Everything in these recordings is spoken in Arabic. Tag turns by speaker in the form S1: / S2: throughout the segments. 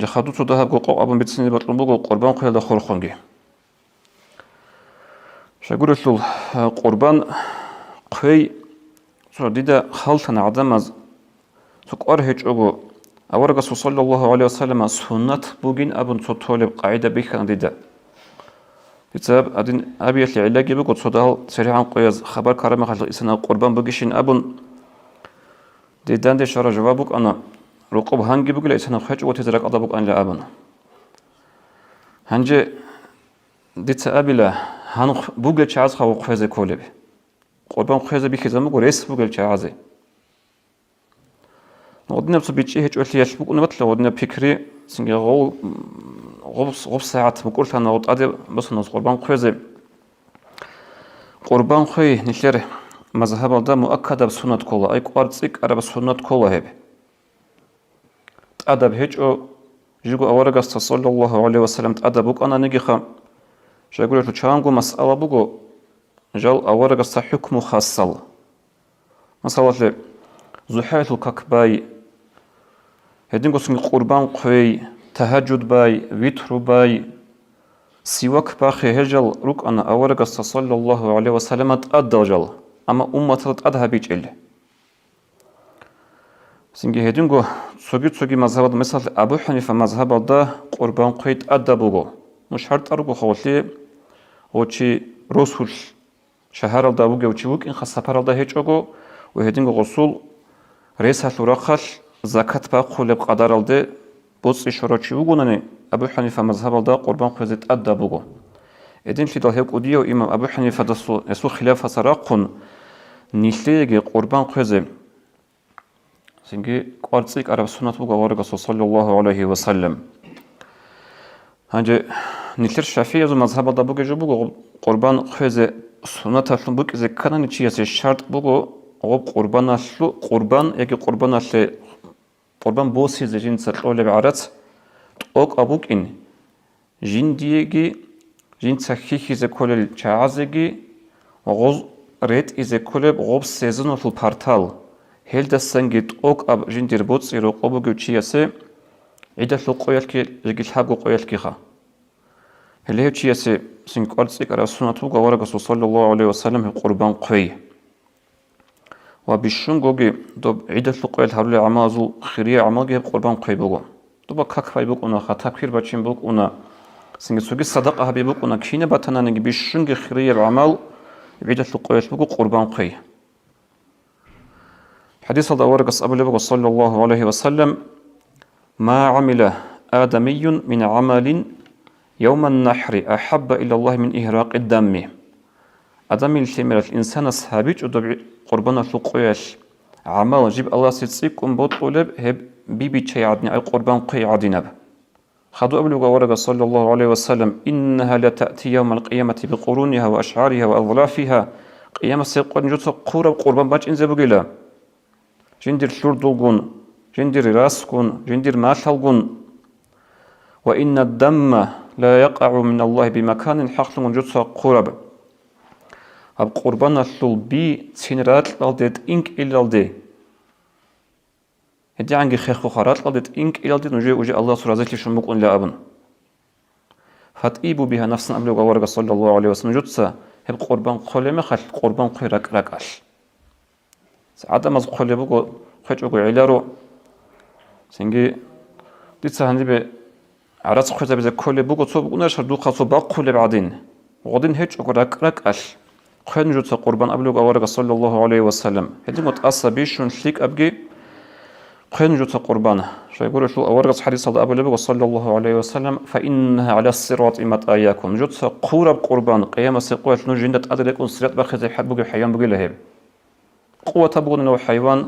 S1: خدو تودها قوق أبن بتسني بطلبوا قربان خيال خور خنجي شقول له قربان خي سوديدا خلطنا عدمز سكر هيج أبو أورجا صلى الله عليه وسلم سنة بوجين أبن تطلب قاعدة بيخان ديدا بسبب أدين أبيت العلاج بقول صدال سريعا قياس خبر كرم خلق إسنا قربان بقيشين أبن ديدان دي شرع جوابك أنا رقب هنجي بقول إسنا خيج وتزرق أضبك أن لا أبن هنجي ديت أبيلا هن بقول شعز خو خيز كولب قربان خيز بيخزم بقول ريس بقول شعزي ودنا بسبيتشي هيك قلت ليش بقول نبتله ودنا فكري سنجي غوب ساعات بقول أنا وطأدي بس نص قربان خيز قربان خي نشره مذهب ده مؤكد بسنة كله أي قارتك أرب سنة كله هب أدب هيك أو جيجو أورجا صلى الله عليه وسلم أدبك أنا نجي خم شاقول له شانقو مسألة بقول جال أورجا حكم خاصة مثلا زحيل الككباي هدين قسم قربان قوي تهجد باي ويتر باي سواك باخي هجل رك أنا أورجا صلى الله عليه وسلم أدى جل أما أمة أدها بيجل سنجي هدين قو سوجي مذهب مثل أبو حنيفة مذهب ده قربان قوي أدى بقول مش شرط أرجو خوتي وشي رسول شهر ده بقول وشي وك إن خسفر ده هيج أقول وهدين غسول رئيس الرخل زكاة باقول بقدر ده بوس إشارة وجونني أبو حنيفة مذهب ده قربان قزت أدى بقول إدين في ده هيك أديه إمام أبو حنيفة دسو يسوع خلافة سراقون نيشليج قربان قز سنجي قارتيك عرب سنة بقول ورقة صلى الله عليه وسلم هنجي نيشلر شافعي مذهب ده بقول قربان قز سنة تفلم بقول إذا كان نتيجة الشرط بقول غب قربان أشلو قربان يجي قربان أشل قربان بوسي زين سرقول بعرات أوك أبوك إن جين ديجي جين تحقيق إذا كل الشعازجي وغز ريت إذا كل غب سيزون في البارتال هل دستنجت أوك أب جين دربوت سيرو قبوك وشياسة عدة لقويل كي يجي الحاج قويل كيها هل هي شياسة سنقارسك على سنة وورقة صلى الله عليه وسلم قربان قوي وبالشنجوجي دوب عدة لقويل هرولي عمازو خيرية عماجي قربان قيبوغو دوبا كاك فايبوك أنا خطاكير باتشين بوك أنا سنجسوجي صدقة هبيبوك أنا كشينة باتنا نجي بالشنج خيرية بعمل عدة لقويل بوكو قربان قي حديث الدوارق أبو صلى الله عليه وسلم ما عمل آدمي من عمل يوم النحر أحب إلى الله من إهراق الدم آدمي الشمال الإنسان الصحابيج ودب قربان القويل عمل جيب الله سيتسيكم بطلب هب بيبي شيء عدني أي قربان قي عدنب خذوا أبو ورقة صلى الله عليه وسلم إنها لتأتي يوم القيامة بقرونها وأشعارها وأظلافها قيامة سيقول نجوت قربان باج إنزبو جلا جندر شردوغون جندر راسكون جندر ماشالغون وإن الدم لا يقع من الله بمكان حقل نجوت قرب أب قربان الصلبي سنرات لالدت إنك إلالدي هدي عنك خيخو خارات لالدت إنك إلالدي نجي وجي الله سرازيك لشمك أن لا أبن فتئيبوا بها نفسنا أبلغ ورقة صلى الله عليه وسلم جدسا هب قربان قولي خل قربان قوي ركاش عدم از قولي بقو خيج أقو علارو سنجي ديتسا هندي بي عراس خوزا بزا قولي بقو تصو بقو نشر دوخا صو باق قولي بعدين وغدين هيج أقو ركاش خيج جدسا قربان أبلغ ورقة صلى الله عليه وسلم هدي متأسى بيشون شليك أبقي خيج جدسا قربان شو يقول شو ورقة حديث أبو صلى الله عليه وسلم فإنها على الصراط إمت آياكم جدسا قورب قربان قيامة سيقوة نجندت أدريكم سريات بخزي حبوك حيان بقي لهيب قوة بقول إنه حيوان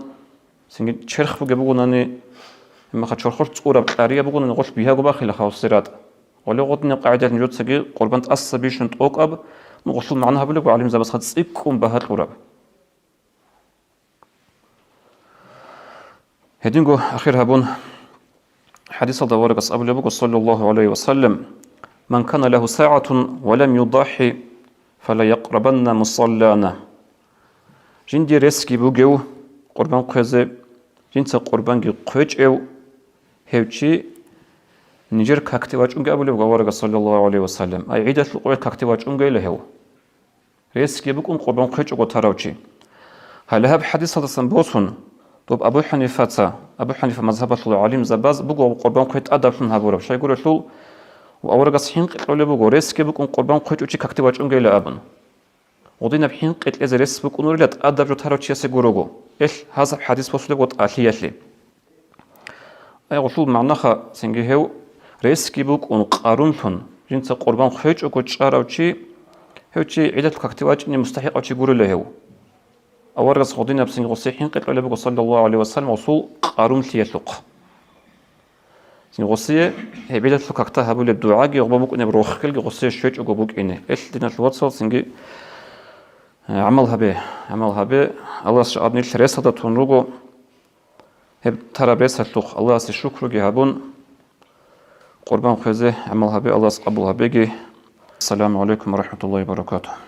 S1: سنجد شرخ بقول إنه ما خد شرخش تقول بقارية بقول إنه غش بيها قبا خلا خاص سرات ولو قدنا قاعدة نجود سجى قربان تأسى بيش نتوق أب نغشل معناها بلوك وعلم زبس خد سيكون بهات قرب هدينجو أخير هبون حديث الدوار قص أبو لبوك صلى الله عليه وسلم من كان له ساعة ولم يضحي فلا يقربن مصلانا جندي ريسكي بوجو قربان قزة جنس قربان قيج أو هوشي نيجر كاكتواج أنجا أبو لبغا صلى الله عليه وسلم أي عيدة القوة كاكتواج أنجا له ريسكي بكون قربان قيج وتراوشي هل هب حديث هذا سنبوسون طب أبو حنيفة مذهب العالم زباز بقوا قربان قيج أدب من هبورة شيء يقول له وأورجا صحين قتلوا بقوا ريسكي بكون قربان قيج وشي كاكتواج أنجا له أبن ودينا بحين قتل إذا ريس بكون ورلت أدب وتراوشي يسيقولوا إيش هذا حديث وصل قط أهليتلي أي غسول معناها سنجيهو ريسكي بكون قارنتون جنس قربان قيج وكتشاروشي هوتشي عدة الكاكتواج إني مستحق أو تقول له أورجا صدينا بسنج غسيحين قتلوا لبقوا صلى الله عليه وسلم وصول قارون تيتلق غسية هي بدأت فكرتها بقول الدعاء يغبوك إن بروح كل غسية شوية يغبوك إنه إيش دينا الواتساب سنجي عملها به الله سبحانه الثلاثة ده تنرجو هب ترى بس هتلق الله سشكر جهابون قربان خزه عملها به الله قبولها بيجي السلام عليكم ورحمة الله وبركاته